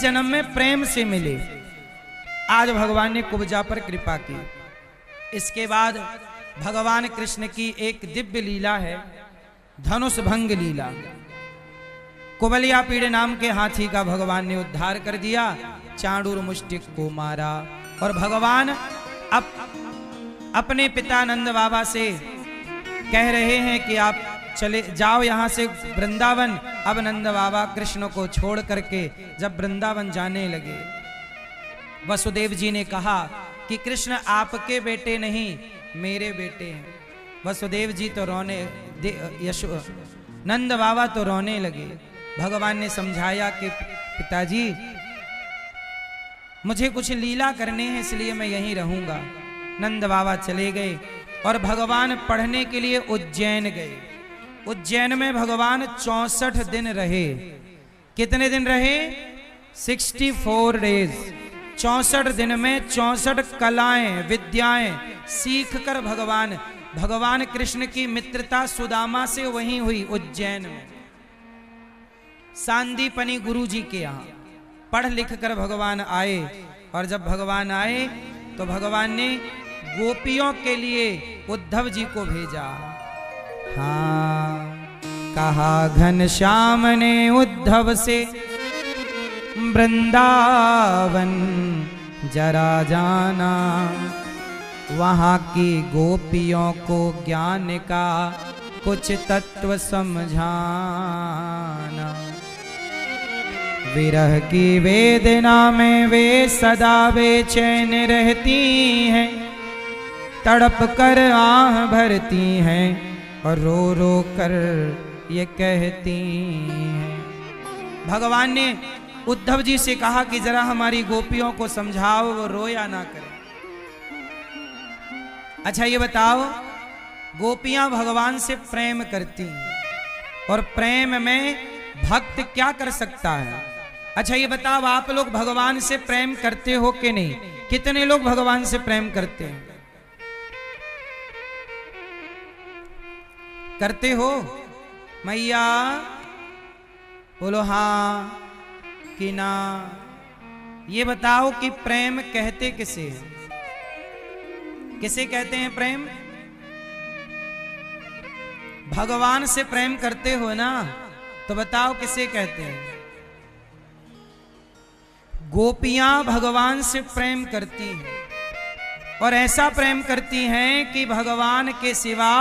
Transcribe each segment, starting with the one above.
जन्म में प्रेम से मिले। आज भगवान ने कुब्जा पर कृपा की। इसके बाद भगवान कृष्ण की एक दिव्य लीला है, धनुष भंग लीला। कुबलिया पीड़ नाम के हाथी का भगवान ने उद्धार कर दिया, चांडूर मुष्टिक को मारा और भगवान अपने पिता नंद बाबा से कह रहे हैं कि आप चले जाओ यहां से वृंदावन। अब नंद बाबा कृष्ण को छोड़ करके जब वृंदावन जाने लगे, वसुदेव जी ने कहा कि कृष्ण आपके बेटे नहीं मेरे बेटे हैं। वसुदेव जी तो रोने, नंद बाबा तो रोने लगे। भगवान ने समझाया कि पिताजी मुझे कुछ लीला करने हैं इसलिए मैं यहीं रहूंगा। नंद बाबा चले गए और भगवान पढ़ने के लिए उज्जैन गए। उज्जैन में भगवान 64 दिन रहे। कितने दिन रहे? 64 डेज। 64 दिन में 64 कलाएं विद्याएं सीख कर भगवान कृष्ण की मित्रता सुदामा से वहीं हुई उज्जैन में, सांदीपनी गुरु जी के यहाँ पढ़ लिख कर भगवान आए। और जब भगवान आए तो भगवान ने गोपियों के लिए उद्धव जी को भेजा। हाँ, कहा घनश्याम ने उद्धव से वृंदावन जरा जाना, वहाँ की गोपियों को ज्ञान का कुछ तत्व समझाना। विरह की वेदना में वे सदा बेचैन रहती हैं, तड़प कर आह भरती हैं और रो रो कर ये कहती हैं। भगवान ने उद्धव जी से कहा कि जरा हमारी गोपियों को समझाओ, वो रोया ना करे। अच्छा ये बताओ, गोपियां भगवान से प्रेम करती हैं और प्रेम में भक्त क्या कर सकता है? अच्छा ये बताओ, आप लोग भगवान से प्रेम करते हो कि नहीं? कितने लोग भगवान से प्रेम करते हैं? करते हो? मैया बोलो हाँ कि ना। ये बताओ कि प्रेम कहते किसे हैं? किसे कहते हैं प्रेम? भगवान से प्रेम करते हो ना, तो बताओ किसे कहते हैं? गोपियां भगवान से प्रेम करती हैं और ऐसा प्रेम करती हैं कि भगवान के सिवा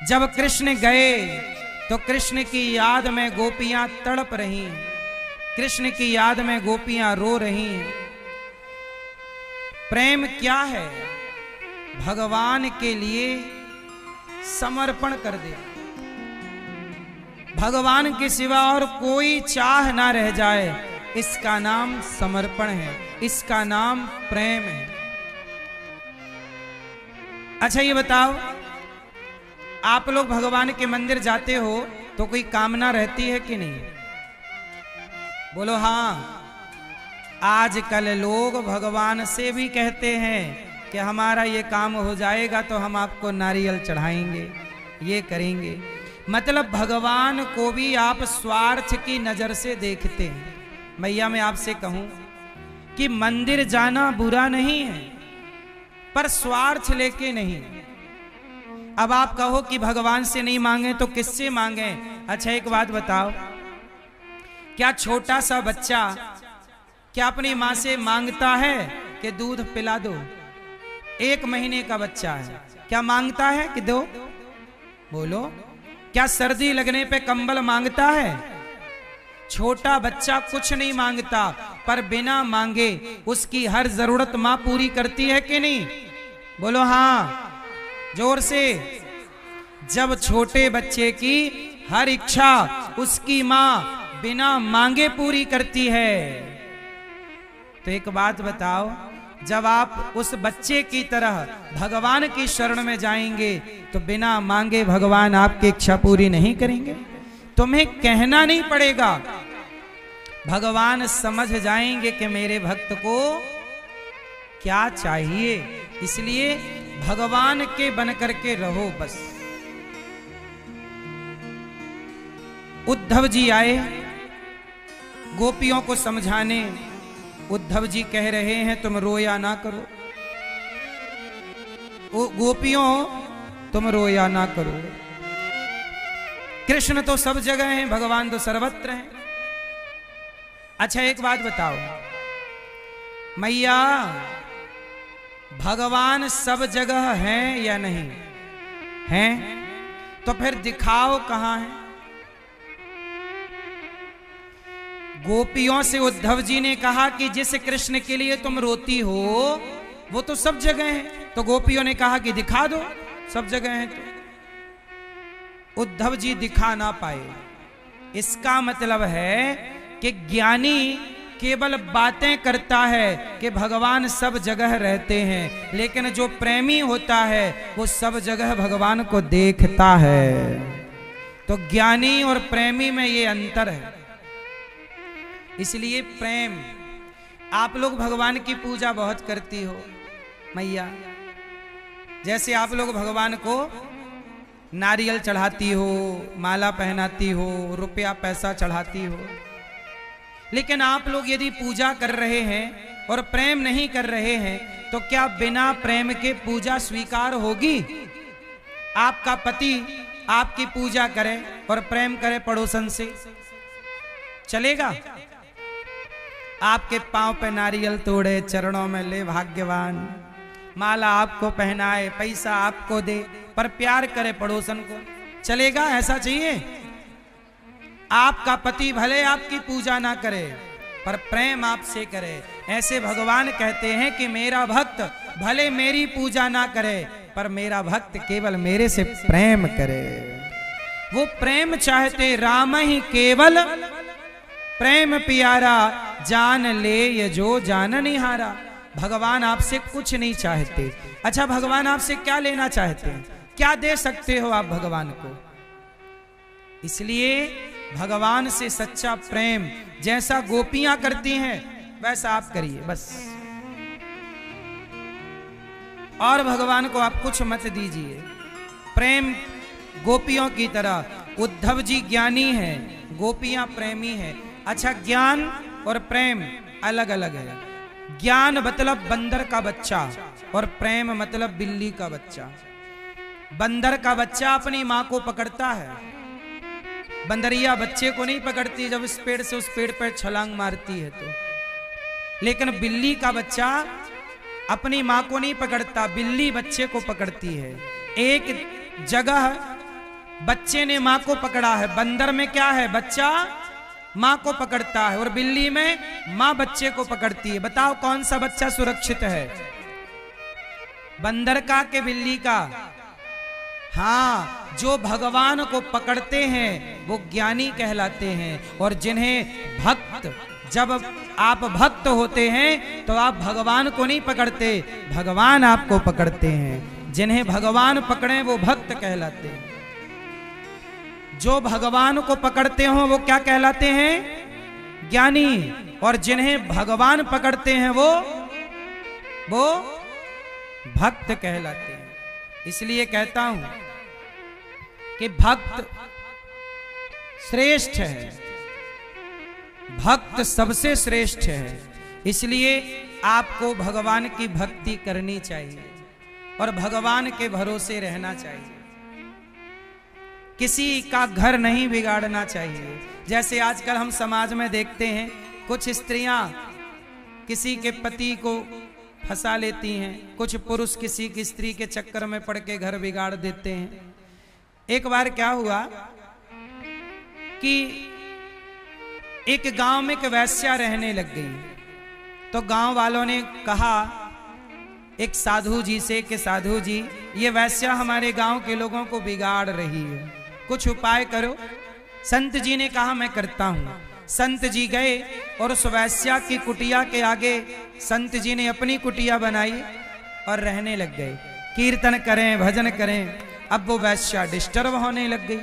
जब कृष्ण गए तो कृष्ण की याद में गोपियां तड़प रही हैं, कृष्ण की याद में गोपियां रो रही हैं। प्रेम क्या है? भगवान के लिए समर्पण कर दे, भगवान के सिवा और कोई चाह ना रह जाए, इसका नाम समर्पण है, इसका नाम प्रेम है। अच्छा ये बताओ, आप लोग भगवान के मंदिर जाते हो तो कोई कामना रहती है कि नहीं? बोलो हाँ। आजकल लोग भगवान से भी कहते हैं कि हमारा ये काम हो जाएगा तो हम आपको नारियल चढ़ाएंगे, ये करेंगे। मतलब भगवान को भी आप स्वार्थ की नजर से देखते हैं। मैया मैं आपसे कहूं कि मंदिर जाना बुरा नहीं है, पर स्वार्थ लेके नहीं। अब आप कहो कि भगवान से नहीं मांगे तो किससे मांगे? अच्छा एक बात बताओ, क्या छोटा सा बच्चा क्या अपनी माँ से मांगता है कि दूध पिला दो? 1 महीने का बच्चा है, क्या मांगता है कि दो? बोलो, क्या सर्दी लगने पे कंबल मांगता है? छोटा बच्चा कुछ नहीं मांगता, पर बिना मांगे उसकी हर जरूरत माँ पूरी करती है कि नहीं? बोलो हाँ, जोर से। जब छोटे बच्चे की हर इच्छा उसकी माँ बिना मांगे पूरी करती है, तो एक बात बताओ, जब आप उस बच्चे की तरह भगवान की शरण में जाएंगे तो बिना मांगे भगवान आपकी इच्छा पूरी नहीं करेंगे? तुम्हें कहना नहीं पड़ेगा, भगवान समझ जाएंगे कि मेरे भक्त को क्या चाहिए। इसलिए भगवान के बन करके रहो बस। उद्धव जी आए गोपियों को समझाने उद्धव जी कह रहे हैं तुम रोया ना करो, ओ गोपियों तुम रोया ना करो। कृष्ण तो सब जगह हैं, भगवान तो सर्वत्र हैं। अच्छा एक बात बताओ मैया, भगवान सब जगह हैं या नहीं हैं? तो फिर दिखाओ कहां है? गोपियों से उद्धव जी ने कहा कि जिस कृष्ण के लिए तुम रोती हो वो तो सब जगह है, तो गोपियों ने कहा कि दिखा दो सब जगह है। तो उद्धव जी दिखा ना पाए। इसका मतलब है कि ज्ञानी केवल बातें करता है कि भगवान सब जगह रहते हैं, लेकिन जो प्रेमी होता है वो सब जगह भगवान को देखता है। तो ज्ञानी और प्रेमी में ये अंतर है। इसलिए प्रेम, आप लोग भगवान की पूजा बहुत करती हो मैया, जैसे आप लोग भगवान को नारियल चढ़ाती हो, माला पहनाती हो, रुपया पैसा चढ़ाती हो, लेकिन आप लोग यदि पूजा कर रहे हैं और प्रेम नहीं कर रहे हैं तो क्या बिना प्रेम के पूजा स्वीकार होगी? आपका पति आपकी पूजा करे और प्रेम करे पड़ोसन से, चलेगा? आपके पांव पे नारियल तोड़े, चरणों में ले भाग्यवान, माला आपको पहनाए, पैसा आपको दे, पर प्यार करे पड़ोसन को, चलेगा? ऐसा चाहिए? आपका पति भले आपकी पूजा ना करे पर प्रेम आपसे करे। ऐसे भगवान कहते हैं कि मेरा भक्त भले मेरी पूजा ना करे पर मेरा भक्त केवल मेरे से प्रेम करे। वो प्रेम चाहते, राम ही केवल प्रेम प्यारा, जान ले ये जो जान निहारा। भगवान आपसे कुछ नहीं चाहते। अच्छा भगवान आपसे क्या लेना चाहते हैं? क्या दे सकते हो आप भगवान को? इसलिए भगवान से सच्चा प्रेम जैसा गोपियां करती हैं वैसा आप करिए बस, और भगवान को आप कुछ मत दीजिए। प्रेम गोपियों की तरह। उद्धव जी ज्ञानी हैं, गोपियां प्रेमी हैं। अच्छा ज्ञान और प्रेम अलग अलग है। ज्ञान मतलब बंदर का बच्चा और प्रेम मतलब बिल्ली का बच्चा। बंदर का बच्चा अपनी मां को पकड़ता है, बंदरिया बच्चे को नहीं पकड़ती जब इस पेड़ से उस पेड़ पर छलांग मारती है तो। लेकिन बिल्ली का बच्चा अपनी मां को नहीं पकड़ता, बिल्ली बच्चे को पकड़ती है। एक जगह बच्चे ने मां को पकड़ा है। बंदर में क्या है? बच्चा मां को पकड़ता है और बिल्ली में मां बच्चे को पकड़ती है। बताओ कौन सा बच्चा सुरक्षित है? बंदर का के बिल्ली का? हाँ, जो भगवान को पकड़ते हैं वो ज्ञानी कहलाते हैं। और जिन्हें भक्त, जब आप भक्त होते हैं तो आप भगवान को नहीं पकड़ते, भगवान आपको पकड़ते हैं। जिन्हें भगवान पकड़े वो भक्त कहलाते हैं। जो भगवान को पकड़ते हो वो क्या कहलाते हैं? ज्ञानी। और जिन्हें भगवान पकड़ते हैं वो भक्त कहलाते हैं। इसलिए कहता हूं कि भक्त श्रेष्ठ है, भक्त सबसे श्रेष्ठ है। इसलिए आपको भगवान की भक्ति करनी चाहिए और भगवान के भरोसे रहना चाहिए। किसी का घर नहीं बिगाड़ना चाहिए। जैसे आजकल हम समाज में देखते हैं कुछ स्त्रियां किसी के पति को फंसा लेती हैं, कुछ पुरुष किसी की स्त्री के चक्कर में पड़ के घर बिगाड़ देते हैं। एक बार क्या हुआ कि एक गांव में एक वैश्या रहने लग गई, तो गांव वालों ने कहा एक साधु जी से कि साधु जी, ये वैश्या हमारे गांव के लोगों को बिगाड़ रही है, कुछ उपाय करो। संत जी ने कहा मैं करता हूं। संत जी गए और उस वैश्या की कुटिया के आगे संत जी ने अपनी कुटिया बनाई और रहने लग गए। कीर्तन करें, भजन करें। अब वो वैश्या डिस्टर्ब होने लग गई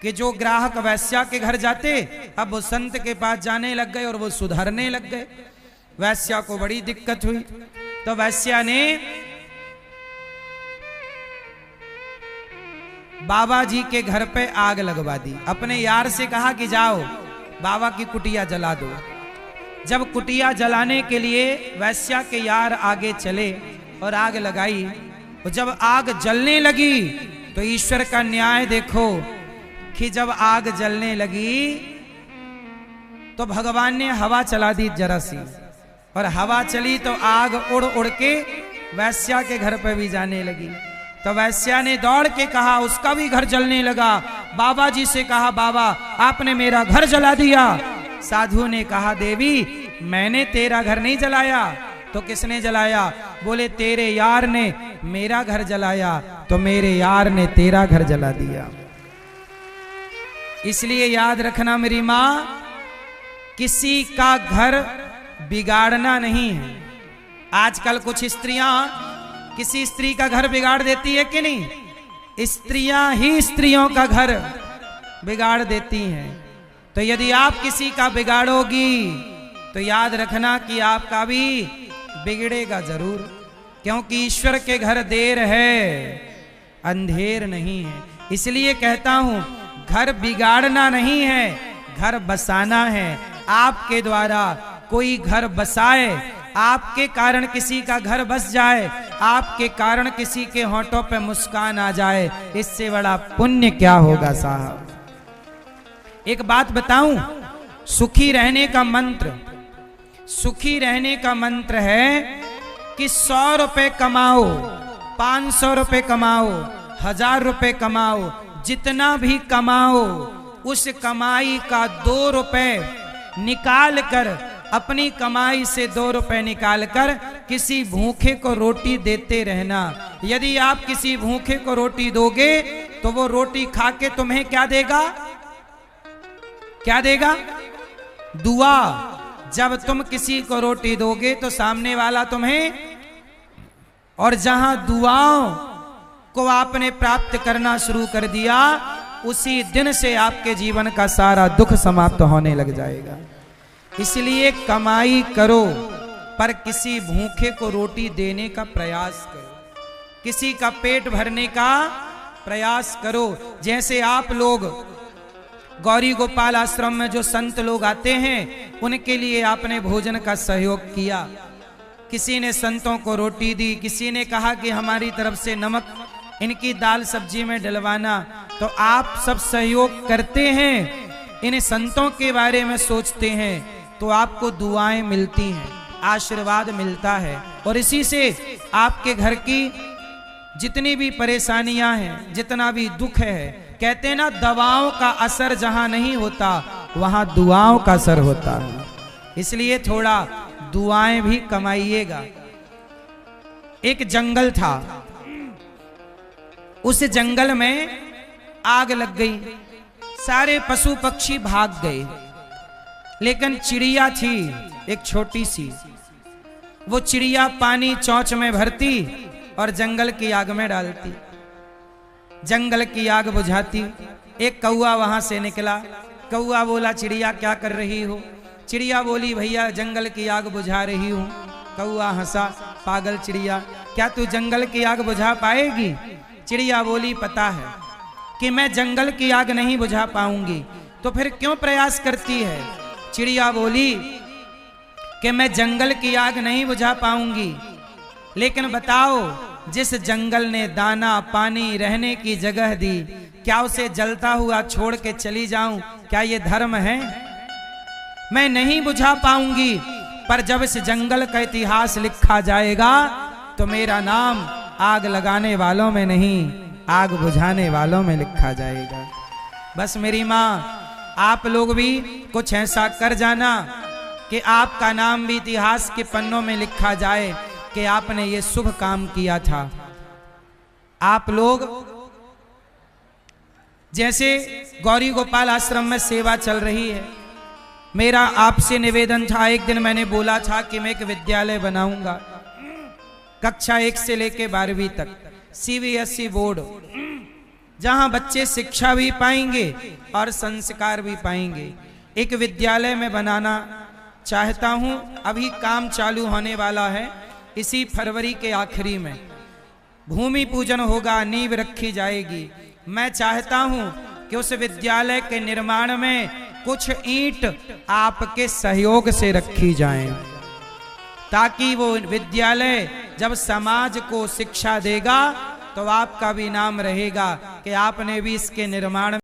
कि जो ग्राहक वैश्या के घर जाते अब वो संत के पास जाने लग गए और वो सुधरने लग गए। वैश्या को बड़ी दिक्कत हुई, तो वैश्या ने बाबा जी के घर पे आग लगवा दी। अपने यार से कहा कि जाओ बाबा की कुटिया जला दो। जब कुटिया जलाने के लिए वैश्या के यार आगे चले और आग लगाई, तो जब आग जलने लगी तो ईश्वर का न्याय देखो कि जब आग जलने लगी तो भगवान ने हवा चला दी जरा सी, और हवा चली तो आग उड़ उड़ के वैश्या के घर पर भी जाने लगी। तो वैश्या ने दौड़ के कहा, उसका भी घर जलने लगा। बाबा जी से कहा, बाबा आपने मेरा घर जला दिया। साधु ने कहा, देवी मैंने तेरा घर नहीं जलाया। तो किसने जलाया? बोले तेरे यार ने मेरा घर जलाया, तो मेरे यार ने तेरा घर जला दिया। इसलिए याद रखना मेरी मां, किसी का घर बिगाड़ना नहीं है। आजकल कुछ स्त्रियां किसी स्त्री का घर बिगाड़ देती है कि नहीं? स्त्रियां ही स्त्रियों का घर बिगाड़ देती हैं। तो यदि आप किसी का बिगाड़ोगी तो याद रखना कि आपका भी बिगड़ेगा जरूर, क्योंकि ईश्वर के घर देर है, अंधेर नहीं है। इसलिए कहता हूं, घर बिगाड़ना नहीं है, घर बसाना है। आपके द्वारा कोई घर बसाए, आपके कारण किसी का घर बस जाए, आपके कारण किसी के होंठों पे मुस्कान आ जाए, इससे बड़ा पुण्य क्या होगा साहब। एक बात बताऊं, सुखी रहने का मंत्र, सुखी रहने का मंत्र है कि 100 रुपए कमाओ, 500 रुपए कमाओ, 1000 रुपए कमाओ, जितना भी कमाओ उस कमाई का 2 रुपए निकाल कर, अपनी कमाई से 2 रुपए निकाल कर किसी भूखे को रोटी देते रहना। यदि आप किसी भूखे को रोटी दोगे तो वो रोटी खा के तुम्हें क्या देगा? क्या देगा? दुआ। जब तुम किसी को रोटी दोगे तो सामने वाला तुम्हें, और जहां दुआओं को आपने प्राप्त करना शुरू कर दिया, उसी दिन से आपके जीवन का सारा दुख समाप्त होने लग जाएगा। इसलिए कमाई करो, पर किसी भूखे को रोटी देने का प्रयास करो, किसी का पेट भरने का प्रयास करो। जैसे आप लोग गौरी गोपाल आश्रम में जो संत लोग आते हैं, उनके लिए आपने भोजन का सहयोग किया, किसी ने संतों को रोटी दी, किसी ने कहा कि हमारी तरफ से नमक इनकी दाल सब्जी में डलवाना, तो आप सब सहयोग करते हैं, इन संतों के बारे में सोचते हैं, तो आपको दुआएं मिलती हैं, आशीर्वाद मिलता है, और इसी से आपके घर की जितनी भी परेशानियां हैं, जितना भी दुख है, कहते हैं ना, दवाओं का असर जहां नहीं होता वहां दुआओं का असर होता है। इसलिए थोड़ा दुआएं भी कमाइएगा। एक जंगल था, उस जंगल में आग लग गई, सारे पशु पक्षी भाग गए, लेकिन चिड़िया थी एक छोटी सी, वो चिड़िया पानी चोंच में भरती और जंगल की आग में डालती, जंगल की आग बुझाती। एक कौआ वहां से निकला, कौआ बोला, चिड़िया क्या कर रही हो? चिड़िया बोली, भैया जंगल की आग बुझा रही हूं। कौआ हंसा, पागल चिड़िया, क्या तू जंगल की आग बुझा पाएगी? चिड़िया बोली, पता है कि मैं जंगल की आग नहीं बुझा पाऊंगी, तो फिर क्यों प्रयास करती है? चिड़िया बोली कि मैं जंगल की आग नहीं बुझा पाऊंगी, लेकिन बताओ, जिस जंगल ने दाना पानी रहने की जगह दी, क्या उसे जलता हुआ छोड़ के चली जाऊं? क्या ये धर्म है? मैं नहीं बुझा पाऊंगी, पर जब इस जंगल का इतिहास लिखा जाएगा तो मेरा नाम आग लगाने वालों में नहीं, आग बुझाने वालों में लिखा जाएगा। बस मेरी माँ, आप लोग भी कुछ ऐसा कर जाना कि आपका नाम भी इतिहास के पन्नों में लिखा जाए कि आपने ये शुभ काम किया था। आप लोग जैसे गौरी गोपाल आश्रम में सेवा चल रही है, मेरा आपसे निवेदन था, एक दिन मैंने बोला था कि मैं एक विद्यालय बनाऊंगा, कक्षा 1 से लेके 12वीं तक, CBSE बोर्ड, जहां बच्चे शिक्षा भी पाएंगे और संस्कार भी पाएंगे। एक विद्यालय में बनाना चाहता हूं, अभी काम चालू होने वाला है, इसी फरवरी के आखिरी में भूमि पूजन होगा, नींव रखी जाएगी। मैं चाहता हूं कि उस विद्यालय के निर्माण में कुछ ईंट आपके सहयोग से रखी जाएं, ताकि वो विद्यालय जब समाज को शिक्षा देगा तो आपका भी नाम रहेगा कि आपने भी इसके निर्माण